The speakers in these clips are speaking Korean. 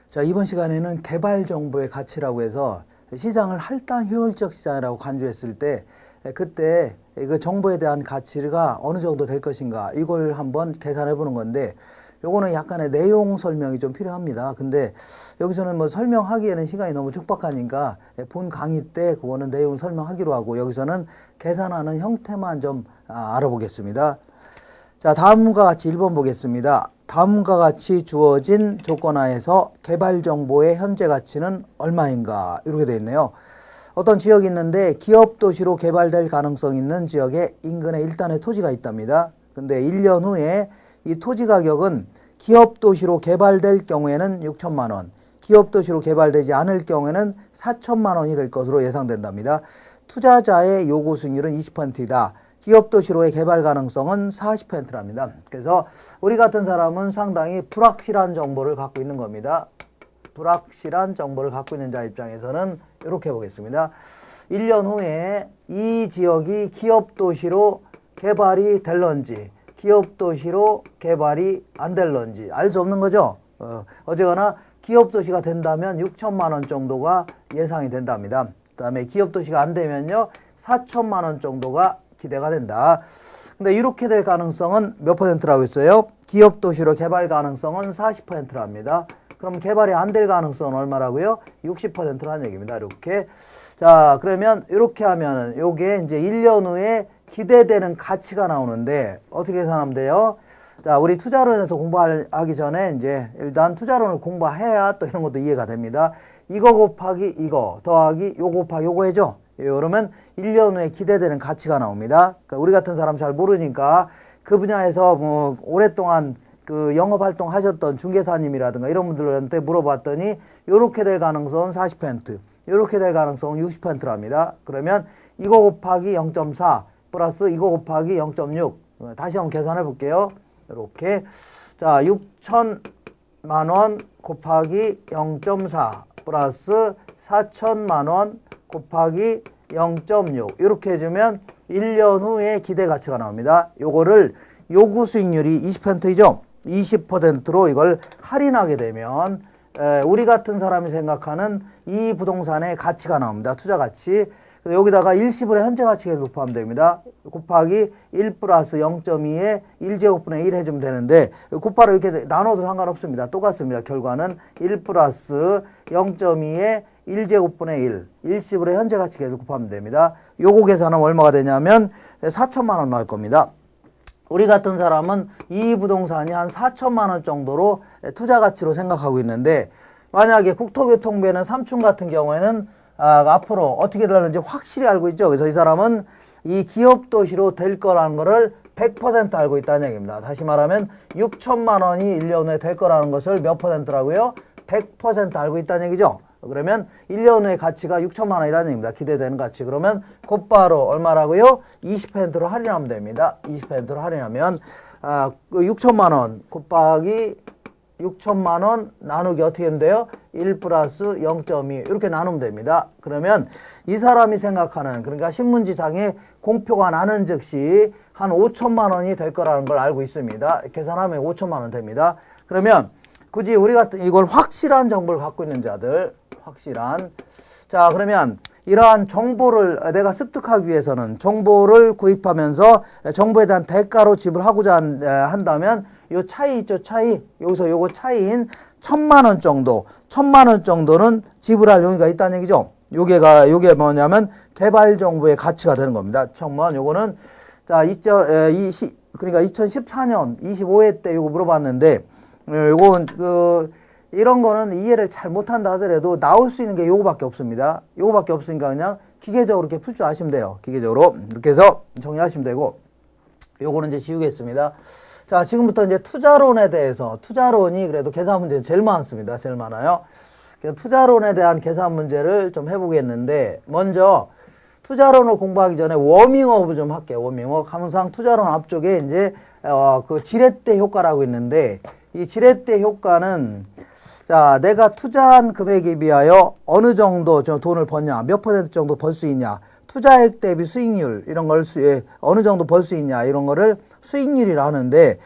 자, 이번 시간에는 개발 정보의 가치라고 해서 시장을 할당 효율적 시장이라고 간주했을 때 그때 그 정보에 대한 가치가 어느 정도 될 것인가 이걸 한번 계산해 보는 건데, 요거는 약간의 내용 설명이 좀 필요합니다. 근데 여기서는 뭐 설명하기에는 시간이 너무 촉박하니까 본 강의 때 그거는 내용 설명하기로 하고, 여기서는 계산하는 형태만 좀 알아보겠습니다. 자, 다음과 같이 1번 보겠습니다. 다음과 같이 주어진 조건하에서 개발 정보의 현재 가치는 얼마인가, 이렇게 되어 있네요. 어떤 지역이 있는데 기업 도시로 개발될 가능성 있는 지역에 인근에 일단의 토지가 있답니다. 근데 1년 후에 이 토지 가격은 기업 도시로 개발될 경우에는 6천만 원, 기업 도시로 개발되지 않을 경우에는 4천만 원이 될 것으로 예상된답니다. 투자자의 요구 수익률은 20%이다. 기업 도시로의 개발 가능성은 40%랍니다. 그래서 우리 같은 사람은 상당히 불확실한 정보를 갖고 있는 겁니다. 불확실한 정보를 갖고 있는 자 입장에서는 이렇게 보겠습니다. 1년 후에 이 지역이 기업 도시로 개발이 될런지 기업 도시로 개발이 안 될런지 알 수 없는 거죠. 어쨌거나 기업 도시가 된다면 6천만 원 정도가 예상이 된답니다. 그 다음에 기업 도시가 안 되면요 4천만 원 정도가 기대가 된다. 근데 이렇게 될 가능성은 몇 퍼센트라고 했어요? 기업 도시로 개발 가능성은 40%랍니다. 그럼 개발이 안 될 가능성은 얼마라고요? 60%라는 얘기입니다. 이렇게. 자, 그러면 이렇게 하면은 요게 이제 1년 후에 기대되는 가치가 나오는데 어떻게 계산하면 돼요? 자, 우리 투자론에서 공부하기 전에 이제 일단 투자론을 공부해야 또 이런 것도 이해가 됩니다. 이거 곱하기 이거 더하기 요거 곱하기 요거 해죠. 그러면 1년 후에 기대되는 가치가 나옵니다. 그러니까 우리 같은 사람 잘 모르니까 그 분야에서 뭐 오랫동안 그 영업 활동 하셨던 중개사님이라든가 이런 분들한테 물어봤더니 요렇게 될 가능성은 40%, 요렇게 될 가능성은 60%랍니다. 그러면 이거 곱하기 0.4 플러스 이거 곱하기 0.6, 다시 한번 계산해 볼게요. 이렇게. 자, 6천만 원 곱하기 0.4 플러스 4천만 원 곱하기 0.6 이렇게 해주면 1년 후에 기대 가치가 나옵니다. 요거를 요구 수익률이 20%이죠. 20%로 이걸 할인하게 되면 우리 같은 사람이 생각하는 이 부동산의 가치가 나옵니다. 투자 가치. 여기다가 일시불의 현재 가치 계속 곱하면 됩니다. 곱하기 1 플러스 0.2에 1제곱분의 1 해주면 되는데 곱하러 이렇게 나눠도 상관없습니다. 똑같습니다. 결과는 1 플러스 0.2에 1제곱분의 1, 일시불의 현재 가치 계속 곱하면 됩니다. 요거 계산하면 얼마가 되냐면 4천만 원 나올 겁니다. 우리 같은 사람은 이 부동산이 한 4천만 원 정도로 투자 가치로 생각하고 있는데, 만약에 국토교통부에는 삼촌 같은 경우에는 앞으로 어떻게 되는지 확실히 알고 있죠. 그래서 이 사람은 이 기업 도시로 될 거라는 거를 100% 알고 있다는 얘기입니다. 다시 말하면 6천만 원이 1년 후에 될 거라는 것을 몇 퍼센트라고요? 100% 알고 있다는 얘기죠. 그러면 1년 후의 가치가 6천만 원이라는 얘기입니다. 기대되는 가치. 그러면 곧바로 얼마라고요? 20%로 할인하면 됩니다. 20%로 할인하면 6천만 원 곱하기 6천만 원 나누기 어떻게 하면 돼요? 1 플러스 0.2 이렇게 나누면 됩니다. 그러면 이 사람이 생각하는, 그러니까 신문지상에 공표가 나는 즉시 한 5천만 원이 될 거라는 걸 알고 있습니다. 계산하면 5천만 원 됩니다. 그러면 굳이 우리 같은 이걸 확실한 정보를 갖고 있는 자들, 확실한. 자, 그러면 이러한 정보를 내가 습득하기 위해서는 정보를 구입하면서 정보에 대한 대가로 지불하고자 한다면 요 차이 있죠, 차이. 여기서 요거 차이인 1,000만 원 정도, 1,000만 원 정도는 지불할 용의가 있다는 얘기죠. 요게 뭐냐면 개발 정보의 가치가 되는 겁니다. 1,000만 원. 요거는 자, 그러니까 2014년 25회 때 요거 물어봤는데, 요건 이런 거는 이해를 잘 못한다 하더라도 나올 수 있는 게 요거밖에 없습니다. 요거밖에 없으니까 그냥 기계적으로 이렇게 풀 줄 아시면 돼요. 기계적으로 이렇게 해서 정리하시면 되고, 요거는 이제 지우겠습니다. 자, 지금부터 이제 투자론에 대해서, 투자론이 그래도 계산 문제는 제일 많습니다. 제일 많아요. 그래서 투자론에 대한 계산 문제를 좀 해보겠는데, 먼저 투자론을 공부하기 전에 워밍업을 좀 할게요. 워밍업. 항상 투자론 앞쪽에 이제 그 지렛대 효과라고 있는데, 이 지렛대 효과는 자, 내가 투자한 금액에 비하여 어느 정도 돈을 버냐, 몇 퍼센트 정도 벌 수 있냐, 투자액 대비 수익률 이런 걸 어느 정도 벌 수 있냐 이런 거를 수익률이라 하는데,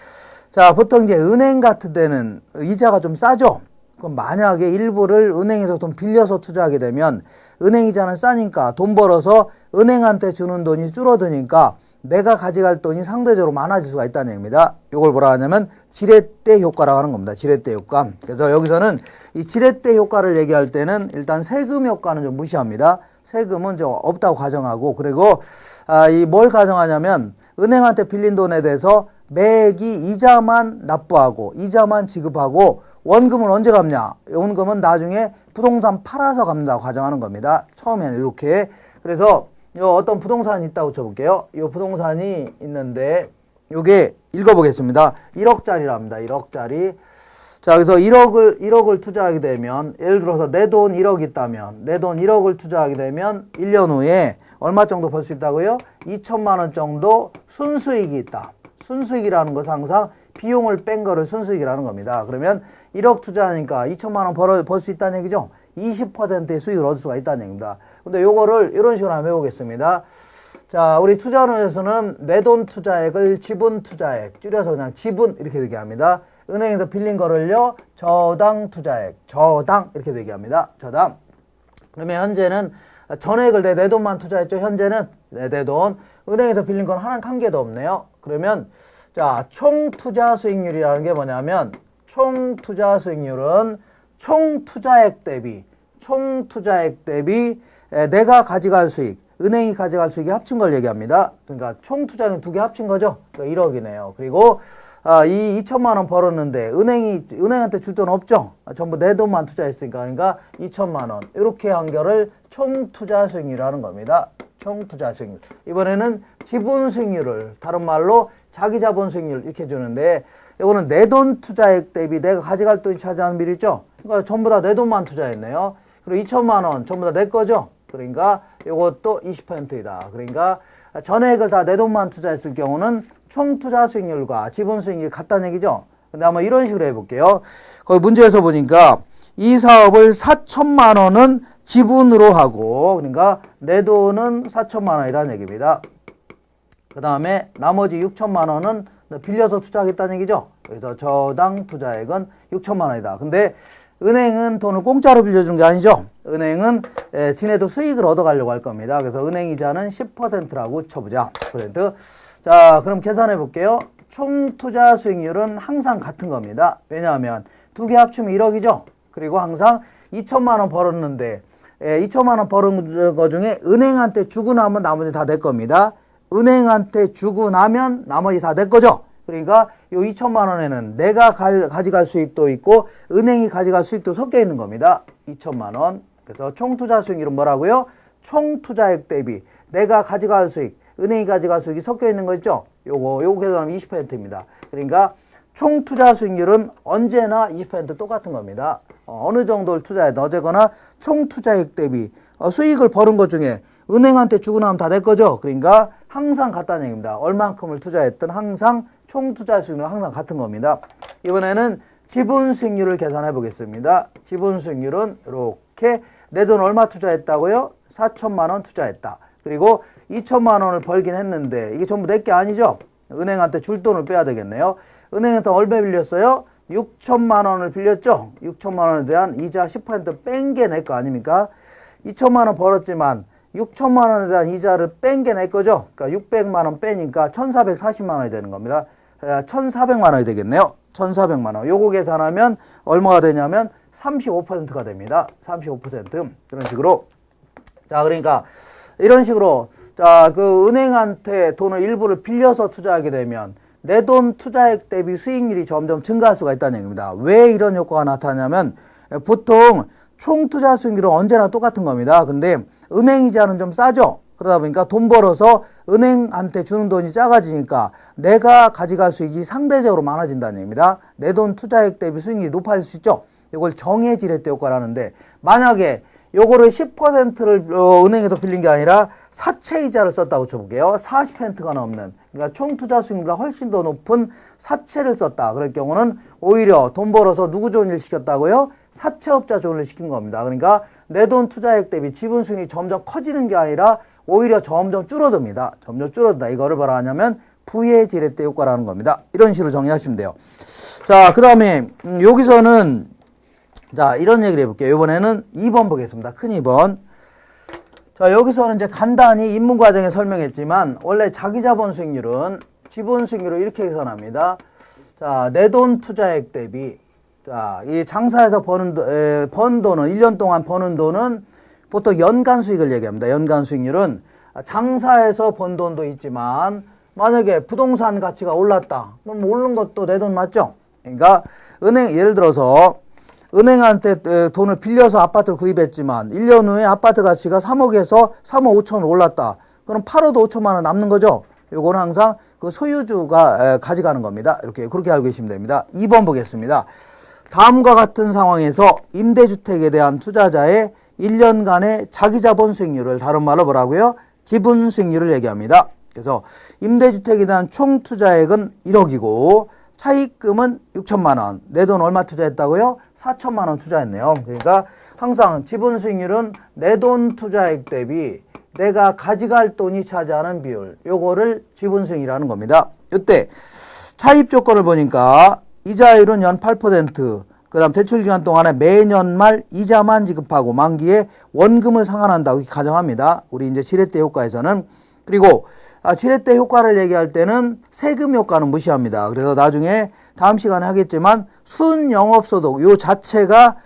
자, 보통 이제 은행 같은 데는 이자가 좀 싸죠. 그럼 만약에 일부를 은행에서 돈 빌려서 투자하게 되면 은행이자는 싸니까 돈 벌어서 은행한테 주는 돈이 줄어드니까 내가 가져갈 돈이 상대적으로 많아질 수가 있다는 얘기입니다. 이걸 뭐라 하냐면 지렛대 효과라고 하는 겁니다. 지렛대 효과. 그래서 여기서는 이 지렛대 효과를 얘기할 때는 일단 세금 효과는 좀 무시합니다. 세금은 좀 없다고 가정하고, 그리고 이 뭘 가정하냐면 은행한테 빌린 돈에 대해서 매기 이자만 납부하고 이자만 지급하고 원금은 언제 갚냐? 원금은 나중에 부동산 팔아서 갚는다고 가정하는 겁니다. 처음에는 이렇게. 그래서 요 어떤 부동산이 있다고 쳐볼게요. 이 부동산이 있는데 요게 읽어보겠습니다. 1억짜리랍니다. 1억짜리. 자, 그래서 1억을 투자하게 되면, 예를 들어서 내 돈 1억 있다면, 내 돈 1억을 투자하게 되면 1년 후에 얼마 정도 벌 수 있다고요? 2천만 원 정도 순수익이 있다. 순수익이라는 것은 항상 비용을 뺀 거를 순수익이라는 겁니다. 그러면 1억 투자하니까 2천만 원 벌 수 있다는 얘기죠. 20%의 수익을 얻을 수가 있다는 얘기입니다. 근데 요거를 이런 식으로 한번 해보겠습니다. 자, 우리 투자론에서는 내 돈 투자액을 지분 투자액, 줄여서 그냥 지분 이렇게 얘기합니다. 은행에서 빌린 거를요, 저당 투자액, 저당 이렇게 얘기합니다. 저당. 그러면 현재는 전액을 내 돈만 투자했죠. 현재는 내 돈. 은행에서 빌린 건 하나 한 개도 없네요. 그러면 자, 총 투자 수익률이라는 게 뭐냐면 총 투자 수익률은 총 투자액 대비 내가 가져갈 수익, 은행이 가져갈 수익이 합친 걸 얘기합니다. 그러니까 총 투자액은 두 개 합친 거죠. 그러니까 1억이네요. 그리고 이 2천만 원 벌었는데 은행한테 줄 돈 없죠. 전부 내 돈만 투자했으니까, 그러니까 2천만 원 이렇게 한결을 총 투자 수익률이라는 겁니다. 총 투자 수익률. 이번에는 지분 수익률을 다른 말로 자기 자본 수익률 이렇게 주는데, 이거는 내 돈 투자액 대비 내가 가져갈 돈이 차지하는 비율 있죠. 그러니까 전부 다 내 돈만 투자했네요. 그리고 2천만 원 전부 다 내 거죠. 그러니까 이것도 20%이다. 그러니까 전액을 다 내 돈만 투자했을 경우는 총 투자 수익률과 지분 수익률이 같다는 얘기죠. 근데 한번 이런 식으로 해볼게요. 거기 문제에서 보니까 이 사업을 4천만 원은 지분으로 하고, 그러니까 내 돈은 4천만 원이라는 얘기입니다. 그 다음에 나머지 6천만 원은 빌려서 투자하겠다는 얘기죠. 그래서 저당 투자액은 6천만 원이다. 근데 은행은 돈을 공짜로 빌려준 게 아니죠. 은행은 지네도 수익을 얻어가려고 할 겁니다. 그래서 은행 이자는 10%라고 쳐보자. 10%. 자, 그럼 계산해 볼게요. 총 투자 수익률은 항상 같은 겁니다. 왜냐하면 두 개 합치면 1억이죠. 그리고 항상 2천만 원 벌었는데 2천만 원 벌은 거 중에 은행한테 주고 나면 나머지 다 내 겁니다. 은행한테 주고 나면 나머지 다 내 거죠. 그러니까 요 2천만 원에는 내가 가져갈 수익도 있고 은행이 가져갈 수익도 섞여 있는 겁니다. 2천만 원. 그래서 총 투자 수익률은 뭐라고요? 총 투자액 대비 내가 가져갈 수익, 은행이 가져갈 수익이 섞여 있는 거 있죠? 요거 계산하면 20%입니다. 그러니까 총 투자 수익률은 언제나 20% 똑같은 겁니다. 어느 정도를 투자해도 어쨌거나 총 투자액 대비 수익을 버는 것 중에 은행한테 주고 나면 다 내 거죠. 그러니까 항상 같다는 얘기입니다. 얼만큼을 투자했든 항상 총 투자 수익률은 항상 같은 겁니다. 이번에는 지분 수익률을 계산해 보겠습니다. 지분 수익률은 이렇게 내 돈 얼마 투자했다고요? 4천만 원 투자했다. 그리고 2천만 원을 벌긴 했는데 이게 전부 내 게 아니죠. 은행한테 줄 돈을 빼야 되겠네요. 은행한테 얼마 빌렸어요? 6천만 원을 빌렸죠. 6천만 원에 대한 이자 10% 뺀 게 내 거 아닙니까? 2천만 원 벌었지만 6천만 원에 대한 이자를 뺀 게 내 거죠. 그러니까 600만 원 빼니까 1440만 원이 되는 겁니다. 1400만 원이 되겠네요. 1400만 원. 요거 계산하면 얼마가 되냐면 35%가 됩니다. 35%. 이런 식으로. 자, 그러니까 이런 식으로 자, 그 은행한테 돈을 일부를 빌려서 투자하게 되면 내 돈 투자액 대비 수익률이 점점 증가할 수가 있다는 얘기입니다. 왜 이런 효과가 나타나냐면 보통 총 투자 수익률은 언제나 똑같은 겁니다. 근데 은행 이자는 좀 싸죠. 그러다 보니까 돈 벌어서 은행한테 주는 돈이 작아지니까 내가 가져갈 수익이 상대적으로 많아진다는 얘기입니다. 내 돈 투자액 대비 수익률이 높아질 수 있죠. 이걸 정해 지렛대 효과라는데, 만약에 요거를 10%를 은행에서 빌린 게 아니라 사채 이자를 썼다고 쳐볼게요. 40%가 넘는, 그러니까 총 투자 수익률보다 훨씬 더 높은 사채를 썼다. 그럴 경우는 오히려 돈 벌어서 누구 좋은 일 시켰다고요? 사채업자 좋은 일 시킨 겁니다. 그러니까 내 돈 투자액 대비 지분 수익이 점점 커지는 게 아니라 오히려 점점 줄어듭니다. 점점 줄어든다. 이거를 뭐라 하냐면 부의 지렛대 효과라는 겁니다. 이런 식으로 정리하시면 돼요. 자, 그 다음에 여기서는 자, 이런 얘기를 해볼게요. 이번에는 2번 보겠습니다. 큰 2번. 자, 여기서는 이제 간단히 입문 과정에 설명했지만 원래 자기자본 수익률은 지분 수익률을 이렇게 계산합니다. 자, 내 돈 투자액 대비. 자, 이 장사에서 번 돈은 1년 동안 버는 돈은 보통 연간 수익을 얘기합니다. 연간 수익률은 장사에서 번 돈도 있지만 만약에 부동산 가치가 올랐다. 그럼 오른 것도 내 돈 맞죠? 그러니까 예를 들어서 은행한테 돈을 빌려서 아파트를 구입했지만 1년 후에 아파트 가치가 3억에서 3억 5천으로 올랐다. 그럼 8억도 5천만 원 남는 거죠? 요거는 항상 그 소유주가 가져가는 겁니다. 그렇게 알고 계시면 됩니다. 2번 보겠습니다. 다음과 같은 상황에서 임대주택에 대한 투자자의 1년간의 자기자본 수익률을 다른 말로 뭐라고요? 지분 수익률을 얘기합니다. 그래서 임대주택에 대한 총 투자액은 1억이고 차입금은 6천만 원. 내 돈 얼마 투자했다고요? 4천만 원 투자했네요. 그러니까 항상 지분 수익률은 내 돈 투자액 대비 내가 가져갈 돈이 차지하는 비율, 요거를 지분 수익이라는 겁니다. 이때 차입 조건을 보니까 이자율은 연 8%, 그 다음 대출 기간 동안에 매년 말 이자만 지급하고 만기에 원금을 상환한다고 이렇게 가정합니다. 우리 이제 지렛대 효과에서는. 그리고 지렛대 효과를 얘기할 때는 세금 효과는 무시합니다. 그래서 나중에 다음 시간에 하겠지만 순영업소득 요 자체가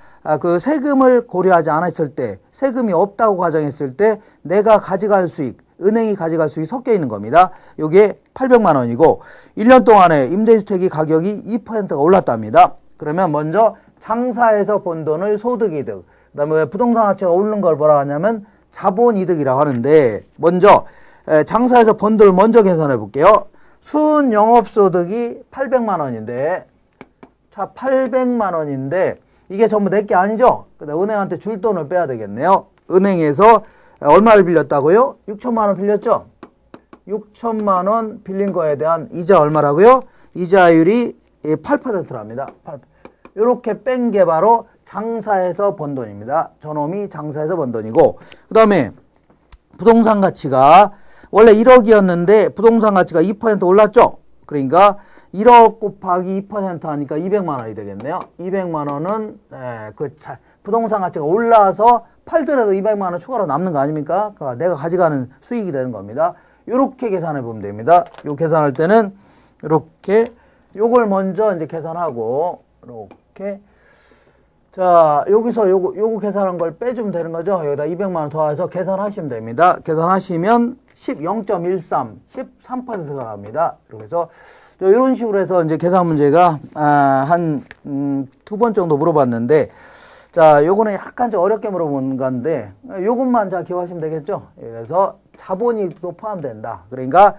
그 세금을 고려하지 않았을 때, 세금이 없다고 가정했을 때 내가 가져갈 수익, 은행이 가져갈 수익이 섞여 있는 겁니다. 요게 800만 원이고 1년 동안에 임대주택이 가격이 2%가 올랐답니다. 그러면 먼저 장사에서 번 돈을 소득이득, 그 다음에 부동산 가치가 오르는 걸 뭐라 하냐면 자본이득이라고 하는데, 먼저 장사에서 번 돈을 먼저 계산해 볼게요. 순영업소득이 800만 원인데, 자, 800만 원인데 이게 전부 내 게 아니죠? 그다음 은행한테 줄 돈을 빼야 되겠네요. 은행에서 얼마를 빌렸다고요? 6천만 원 빌렸죠? 6천만 원 빌린 거에 대한 이자 얼마라고요? 이자율이 8%랍니다. 이렇게 뺀 게 바로 장사에서 번 돈입니다. 저놈이 장사에서 번 돈이고, 그 다음에 부동산 가치가 원래 1억이었는데 부동산 가치가 2% 올랐죠? 그러니까 1억 곱하기 2% 하니까 200만 원이 되겠네요. 200만 원은 부동산 가치가 올라서 팔더라도 200만 원 추가로 남는 거 아닙니까? 그러니까 내가 가져가는 수익이 되는 겁니다. 이렇게 계산해 보면 됩니다. 요 계산할 때는 이렇게 요걸 먼저 이제 계산하고 이렇게, 자, 여기서 요거 계산한 걸 빼주면 되는 거죠. 여기다 200만 원 더해서 계산하시면 됩니다. 계산하시면 0.13, 13%가 나옵니다. 그래서 이런 식으로 해서 이제 계산 문제가 한 2번 정도 물어봤는데, 자, 요거는 약간 좀 어렵게 물어본 건데 요것만 자 기억하시면 되겠죠. 그래서 자본이익도 포함된다. 그러니까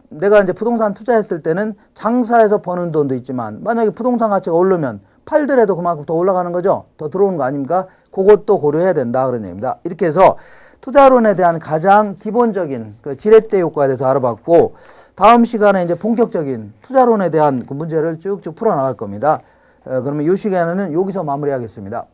내가 이제 부동산 투자했을 때는 장사에서 버는 돈도 있지만 만약에 부동산 가치가 오르면 팔더라도 그만큼 더 올라가는 거죠. 더 들어오는 거 아닙니까? 그것도 고려해야 된다 그런 얘기입니다. 이렇게 해서 투자론에 대한 가장 기본적인 그 지렛대 효과에 대해서 알아봤고, 다음 시간에 이제 본격적인 투자론에 대한 그 문제를 쭉쭉 풀어나갈 겁니다. 그러면 이 시간에는 여기서 마무리하겠습니다.